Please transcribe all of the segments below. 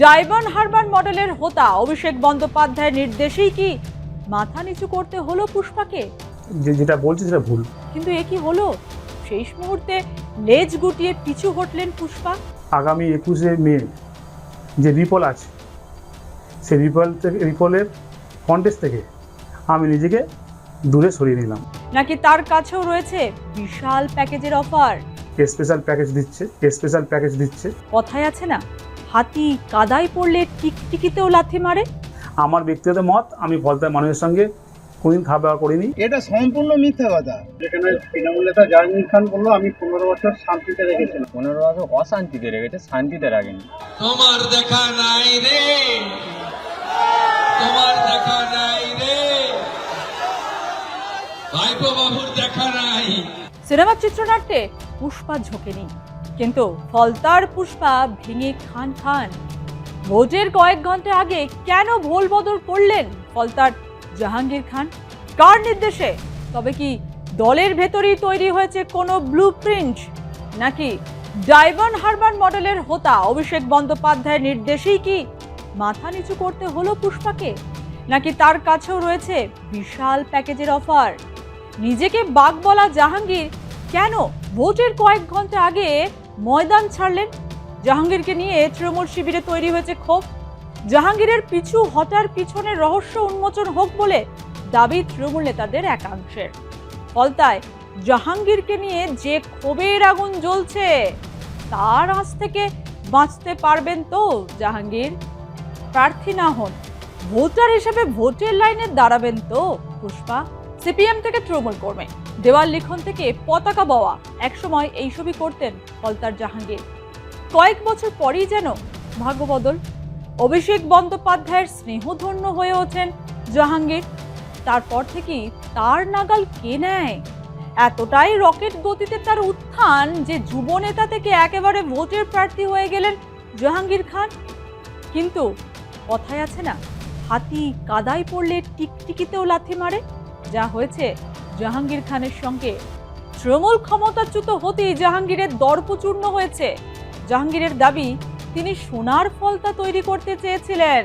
Diamond Harbour মডেলের হোতা অভিষেক বন্দ্যোপাধ্যায়ের নির্দেশেই কি মাথা নিচু করতে হলো পুষ্পাকে? যেটা বলছি সেটা ভুল। কিন্তু এ কি হলো? শেষ মুহূর্তে লেজ গুটিয়ে পিছু হটলেন পুষ্পা। আগামী 21শে মে যে রিপল আছে, সেই রিপলের কন্টেস্ট থেকে আমি নিজেকে দূরে সরিয়ে নিলাম। নাকি তার কাছেও রয়েছে বিশাল প্যাকেজের অফার? স্পেশাল প্যাকেজ দিচ্ছে। কথায় আছে না, হাতি কাদায় পড়লে টিকটিকিতেও লাথি মারে। আমার ব্যক্তিগত মত, আমি ফলতার মানুষের সঙ্গে কোনদিন খাওয়া দাওয়া করিনি। এটা সম্পূর্ণ মিথ্যা কথা। যেখানে তৃণমূল নেতা জাহাঙ্গীর খান বললো আমি 15 বছর শান্তিতে রেখেছিলাম। 15 বছর অশান্তিতে রেখেছে, শান্তিতে রাখেনি। তোমার দেখা নাই রে, তোমার দেখা নাই রে, ভাইপো বাবুর দেখা নাই। সিনেমার চিত্রনাট্যে পুষ্পা ঝোঁকেনি, কিন্তু ফলতার পুষ্পা ভেঙে খান খান। ভোটের কয়েক ঘন্টা আগে কেন ভোল বদল করলেন ফলতার জাহাঙ্গীর খান? কার নির্দেশে? তবে কি দলের ভেতরেই তৈরি হয়েছে কোনো ব্লুপ্রিন্ট, নাকি ডায়মন্ড হারবার মডেলের হোতা অভিষেক বন্দ্যোপাধ্যায়ের নির্দেশেই কি মাথা নিচু করতে হলো পুষ্পাকে? নাকি তার কাছেও রয়েছে বিশাল প্যাকেজের অফার? নিজেকে বাঘ বলা জাহাঙ্গীর কেন ভোটের কয়েক ঘন্টা আগে ময়দান ছাড়লেন? জাহাঙ্গীরকে নিয়ে তৃণমূল শিবিরে তৈরি হয়েছে ক্ষোভ। জাহাঙ্গীরের পিছু হটার পিছনের রহস্য উন্মোচন হোক বলে দাবি তৃণমূল নেতাদের একাংশের। ফলতায় জাহাঙ্গীরকে নিয়ে যে ক্ষোভের আগুন জ্বলছে, তার আঁচ থেকে বাঁচতে পারবেন তো জাহাঙ্গীর? প্রার্থী না হন, ভোটার হিসেবে ভোটের লাইনে দাঁড়াবেন তো পুষ্পা? সিপিএম থেকে তৃণমূল কর্মী, দেওয়াল লিখন থেকে পতাকা বওয়া, একসময় এইসবই করতেন ফলতার জাহাঙ্গীর। কয়েক বছর পরেই যেন ভাগ্যবদল। অভিষেক বন্দ্যোপাধ্যায়ের স্নেহধন্য হয়ে ওঠেন জাহাঙ্গীর। তারপর থেকেই তার নাগাল কে নেয়? এতটাই রকেট গতিতে তার উত্থান যে যুব নেতা থেকে একেবারে ভোটের প্রার্থী হয়ে গেলেন জাহাঙ্গীর খান। কিন্তু কথায় আছে না, হাতি কাদায় পড়লে টিকটিকিতেও লাথি মারে। যা হয়েছে জাহাঙ্গীর খানের সঙ্গে। তৃণমূল ক্ষমতাচ্যুত হতেই জাহাঙ্গীরের দর্পচূর্ণ হয়েছে। জাহাঙ্গীরের দাবি, তিনি সোনার ফলতা তৈরি করতে চেয়েছিলেন,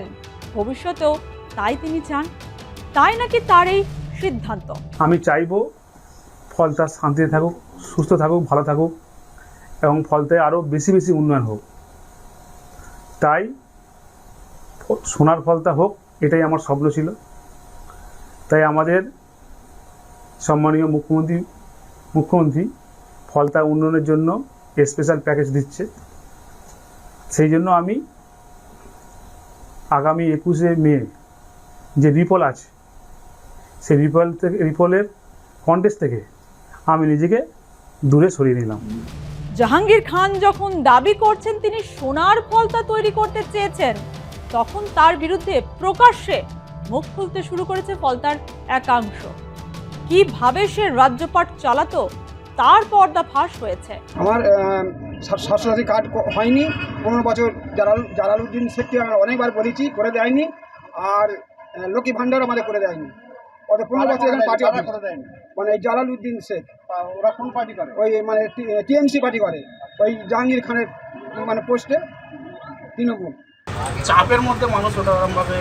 ভবিষ্যতেও তাই তিনি চান। তাই নাকি তার এই সিদ্ধান্ত? আমি চাইবো ফলতা শান্তিতে থাকুক, সুস্থ থাকুক, ভালো থাকুক এবং ফলতায় আরও বেশি বেশি উন্নয়ন হোক। তাই সোনার ফলতা হোক, এটাই আমার স্বপ্ন ছিল। তাই আমাদের সম্মানীয় মুখ্যমন্ত্রী ফলতা উন্নয়নের জন্য স্পেশাল প্যাকেজ দিচ্ছে। সেই জন্য আমি আগামী 21শে মে যে রিপল আছে, সেই রিপলের কন্টেস্ট থেকে আমি নিজেকে দূরে সরিয়ে নিলাম। জাহাঙ্গীর খান যখন দাবি করছেন তিনি সোনার ফলতা তৈরি করতে চেয়েছেন, তখন তার বিরুদ্ধে প্রকাশ্যে মুখ খুলতে শুরু করেছে ফলতার একাংশ। কিভাবে সে রাজ্যপাট চালাতো তার পর্দা ফাঁস হয়েছে। আমার স্বাস্থ্যসাথী কার্ড হয়নি 15 বছর। জালালউদ্দিন শেখকে আমরা অনেকবার বলেছি, করে দেয়নি। আর লক্ষ্মী ভান্ডার আমাদের করে দেয়নি। ওদের 15 বছর এখানে পার্টি অফিস করে দেয়নি। মানে জালালউদ্দিন শেখ, ওরা কোন পার্টি করে? ওই মানে টিএমসি পার্টি করে, ওই জাহাঙ্গীর খানের মানে পোস্টে তৃণমূল। চাপের মধ্যে মানুষ ওরকমভাবে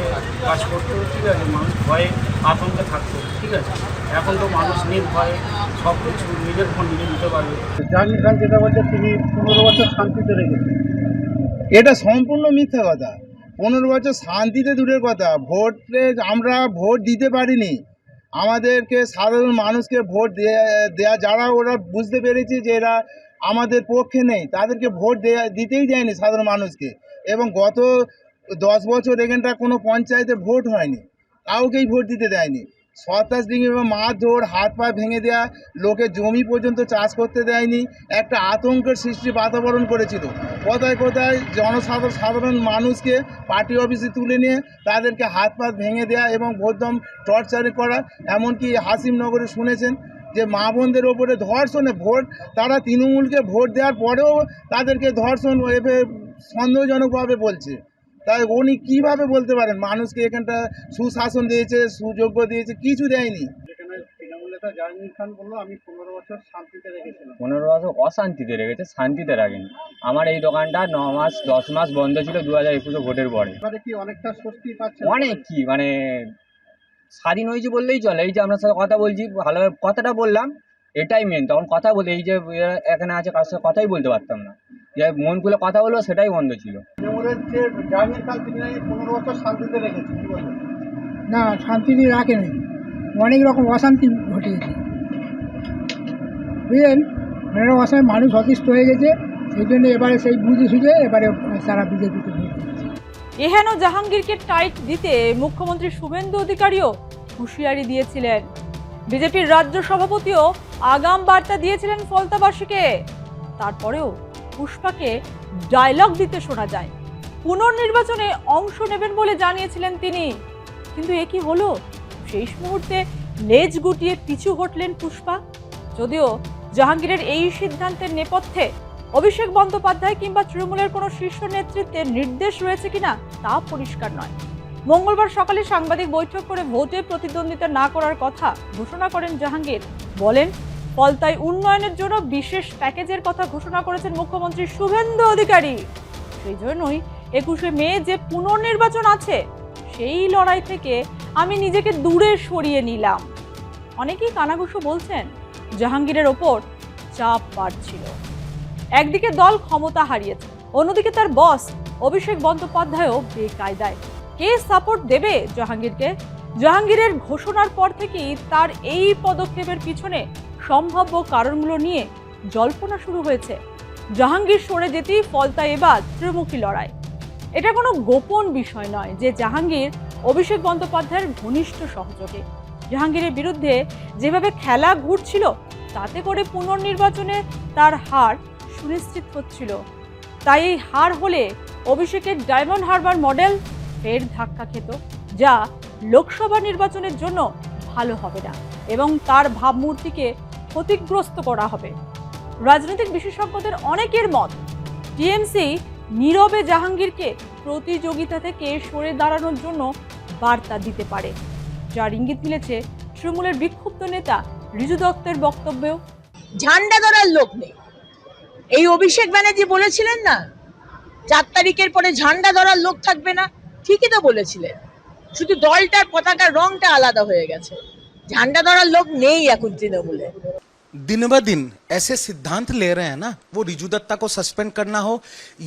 কাজ করতো, ঠিক আছে, মানুষ ভয়ে আতঙ্কে থাকতো, ঠিক আছে। এখন তো মানুষ নির্ভয়ে সব কিছু নিজের ফোন নিজে নিতে পারবে। জাহাঙ্গীর খান যেটা বলছে তিনি 15 বছর শান্তিতে রেখেছেন, এটা সম্পূর্ণ মিথ্যা কথা। 15 বছর শান্তিতে দূরের কথা, আমরা ভোট দিতে পারিনি। আমাদেরকে সাধারণ মানুষকে ভোট দেয়া যারা ওরা বুঝতে পেরেছে যে এরা আমাদের পক্ষে নেই, তাদেরকে ভোট দিতেই দেয়নি সাধারণ মানুষকে। এবং গত 10 বছর এখানটা কোনো পঞ্চায়েতে ভোট হয়নি, কাউকেই ভোট দিতে দেয়নি। 27 ডিগ্রি এবং মারধর, হাত পা ভেঙে দেওয়া, লোকের জমি পর্যন্ত চাষ করতে দেয়নি। একটা আতঙ্কের সৃষ্টি বাতাবরণ করেছিল। কোথায় কোথায় সাধারণ মানুষকে পার্টি অফিসে তুলে নিয়ে তাদেরকে হাত পা ভেঙে দেওয়া এবং ভোটদম টর্চার করা। এমনকি হাসিমনগরে শুনেছেন যে মা বোনদের ওপরে ধর্ষণে ভোট, তারা তৃণমূলকে ভোট দেওয়ার পরেও তাদেরকে ধর্ষণ সন্দেহজনকভাবে বলছে। তাই উনি কীভাবে বলতে পারেন মানুষকে এখানটা সুশাসন দিয়েছে, সুযোগ্য দিয়েছে? কিছু দেয়নি। যেখানে তৃণমূল যেটা জাহাঙ্গীর খান বললো আমি 15 বছর শান্তিতে রেখেছিলাম। 15 বছর অশান্তিতে রেখেছে, শান্তিতে রাখেনি। আমার এই দোকানটা 9 মাস 10 মাস বন্ধ ছিল 2021 ভোটের পরে। এবারে কি অনেকটা স্বস্তি পাচ্ছেন? অনেক কি মানে স্বাধীন হয়েছি বললেই চলে। এই যে আপনার সাথে কথা বলছি, ভালোভাবে কথাটা বললাম, এটাই মেন। তখন কথা বলে এই যে এখানে আছে কার সাথে কথাই বলতে পারতাম না, যে মন খুলে কথা বলবো সেটাই বন্ধ ছিল। তৃণমূলের যে জাহাঙ্গীর খান তিনি 15 বছর শান্তিতে রেখেছে, কি বলবেন? না, শান্তিতে রাখেনি, অনেক রকম অশান্তি ঘটিয়েছে, বুঝলেন। অনেক অসময় মানুষ অতিষ্ঠ হয়ে গেছে, সেই জন্য এবারে সেই বুঝে সুঝে এবারে তারা বিজেপিতে ভোট দিচ্ছে। এহেন জাহাঙ্গীরকে টাইট দিতে মুখ্যমন্ত্রী শুভেন্দু অধিকারীও হুঁশিয়ারি দিয়েছিলেন। বিজেপির রাজ্য সভাপতিও আগাম বার্তা দিয়েছিলেন ফলতাবাসীকে। তারপরেও পুষ্পাকে ডায়লগ দিতে শোনা যায়। পুনর্নির্বাচনে অংশ নেবেন বলে জানিয়েছিলেন তিনি, কিন্তু এ কি হলো? শেষ মুহূর্তে লেজ গুটিয়ে পিছু হটলেন পুষ্পা। যদিও জাহাঙ্গীরের এই সিদ্ধান্তের নেপথ্যে অভিষেক বন্দ্যোপাধ্যায় কিংবা তৃণমূলের কোনো শীর্ষ নেতৃত্বের নির্দেশ রয়েছে কিনা তা পরিষ্কার নয়। মঙ্গলবার সকালে সাংবাদিক বৈঠক করে ভোটে প্রতিদ্বন্দ্বিতা না করার কথা ঘোষণা করেন জাহাঙ্গীর। বলেন, ফলতায় উন্নয়নের জন্য বিশেষ প্যাকেজের কথা ঘোষণা করেছেন মুখ্যমন্ত্রী শুভেন্দু অধিকারী। সেই জন্যই 21শে মে যে পুনর্নির্বাচন আছে সেই লড়াই থেকে আমি নিজেকে দূরে সরিয়ে নিলাম। অনেকেই কানাঘুষো বলছেন জাহাঙ্গীরের ওপর চাপ বাড়ছিল। একদিকে দল ক্ষমতা হারিয়েছে, অন্যদিকে তার বস অভিষেক বন্দ্যোপাধ্যায়ও বেকায়দায়। কে সাপোর্ট দেবে জাহাঙ্গীরকে? জাহাঙ্গীরের ঘোষণার পর থেকেই তার এই পদক্ষেপের পিছনে সম্ভাব্য কারণগুলো নিয়ে জল্পনা শুরু হয়েছে। জাহাঙ্গীর সরে যেতেই ফলতা এবার ত্রিমুখী লড়াই। এটা কোনো গোপন বিষয় নয় যে জাহাঙ্গীর অভিষেক বন্দ্যোপাধ্যায়ের ঘনিষ্ঠ সহযোগী। জাহাঙ্গীরের বিরুদ্ধে যেভাবে খেলা ঘুরছিল তাতে করে পুনর্নির্বাচনে তার হার সুনিশ্চিত হচ্ছিল। তাই এই হার হলে অভিষেকের ডায়মন্ড হারবার মডেল ফের ধাক্কা খেত, যা লোকসভা নির্বাচনের জন্য ভালো হবে না এবং তার ভাবমূর্তিকে ক্ষতিগ্রস্ত করা হবে। রাজনৈতিক বিশেষজ্ঞদের অনেকের মত, টিএমসি নীরবে জাহাঙ্গীরকে প্রতিযোগিতা থেকে সরে দাঁড়ানোর জন্য বার্তা দিতে পারে, যার ইঙ্গিত মিলেছে তৃণমূলের বিক্ষুব্ধ নেতা রিজু দত্তের বক্তব্যেও। ঝান্ডা ধরার লোক নেই। এই অভিষেক ব্যানার্জি বলেছিলেন না 4 তারিখের পরে ঝান্ডা ধরার লোক থাকবে না, ঠিকই তো বলেছিলেন, শুধু দলটার পতাকার রংটা আলাদা হয়ে গেছে। ঝান্ডা ধরার লোক নেই এখন তৃণমূলে। दिन ब दिन ऐसे सिद्धांत ले रहे हैं ना, वो रिजू दत्ता को सस्पेंड करना हो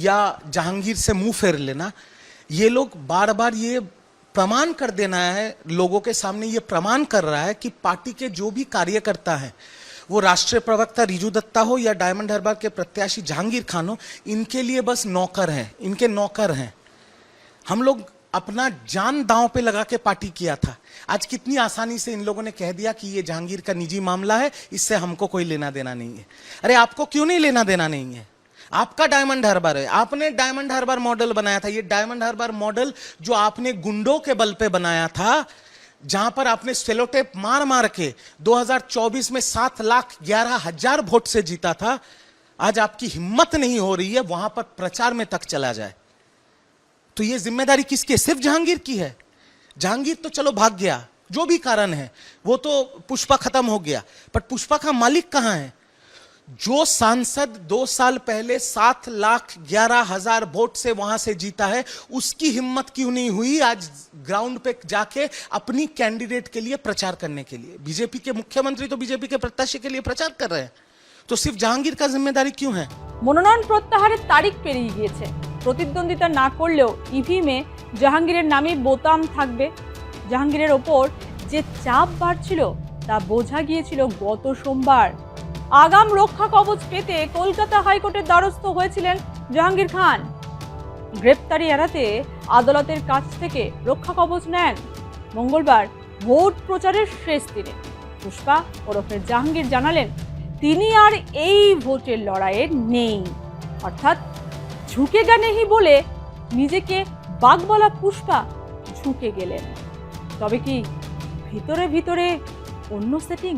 या जहांगीर से मुंह फेर लेना, ये लोग बार बार ये प्रमाण कर देना है, लोगों के सामने ये प्रमाण कर रहा है कि पार्टी के जो भी कार्यकर्ता हैं, वो राष्ट्रीय प्रवक्ता रिजू दत्ता हो या डायमंड हार्बर के प्रत्याशी जहांगीर खान हो, इनके लिए बस नौकर हैं, इनके नौकर हैं। हम लोग अपना जान दांव पे लगा के पार्टी किया था। आज कितनी आसानी से इन लोगों ने कह दिया कि ये जहांगीर का निजी मामला है, इससे हमको कोई लेना देना नहीं है। अरे आपको क्यों नहीं लेना देना नहीं है? आपका डायमंड हार्बर है, आपने डायमंड हार्बर मॉडल बनाया था। ये डायमंड हार्बर मॉडल जो आपने गुंडों के बल पे बनाया था, जहां पर आपने सेलोटेप मार मार के 2024 में 7,11,000 वोट से जीता था, आज आपकी हिम्मत नहीं हो रही है वहां पर प्रचार में तक चला जाए। तो ये जिम्मेदारी किसकी है? सिर्फ जहांगीर की है। जहांगीर तो चलो भाग गया, जो भी कारण है वो तो पुष्पा खत्म हो गया, पर पुष्पा का मालिक कहां है? जो सांसद 2 साल पहले 7,11,000 वोट से वहां से जीता है, उसकी हिम्मत क्यों नहीं हुई आज ग्राउंड पे जाके अपनी कैंडिडेट के लिए प्रचार करने के लिए? बीजेपी के मुख्यमंत्री तो बीजेपी के प्रत्याशी के लिए प्रचार कर रहे हैं, तो सिर्फ जहांगीर का जिम्मेदारी क्यों है? মনোনয়ন প্রত্যাহারের তারিখ পেরিয়ে গিয়েছে। প্রতিদ্বন্দ্বিতা না করলেও ইভিএমে জাহাঙ্গীরের নামে বোতাম থাকবে। জাহাঙ্গীরের ওপর যে চাপ বাড়ছিল তা বোঝা গিয়েছিল গত সোমবার। আগাম রক্ষা কবচ পেতে কলকাতা হাইকোর্টের দ্বারস্থ হয়েছিলেন জাহাঙ্গীর খান। গ্রেপ্তারি এড়াতে আদালতের কাছ থেকে রক্ষা কবচ নেন। মঙ্গলবার ভোট প্রচারের শেষ দিনে পুষ্পা ওরফে জাহাঙ্গীর জানালেন তিনি আর এই ভোটের লড়াইয়ে নেই, অর্থাৎ ঝুঁকেগা নেহি বলে নিজেকে বাঘবলা পুষ্পা ঝুঁকে গেলেন। তবে কি ভিতরে ভিতরে অন্য সেটিং?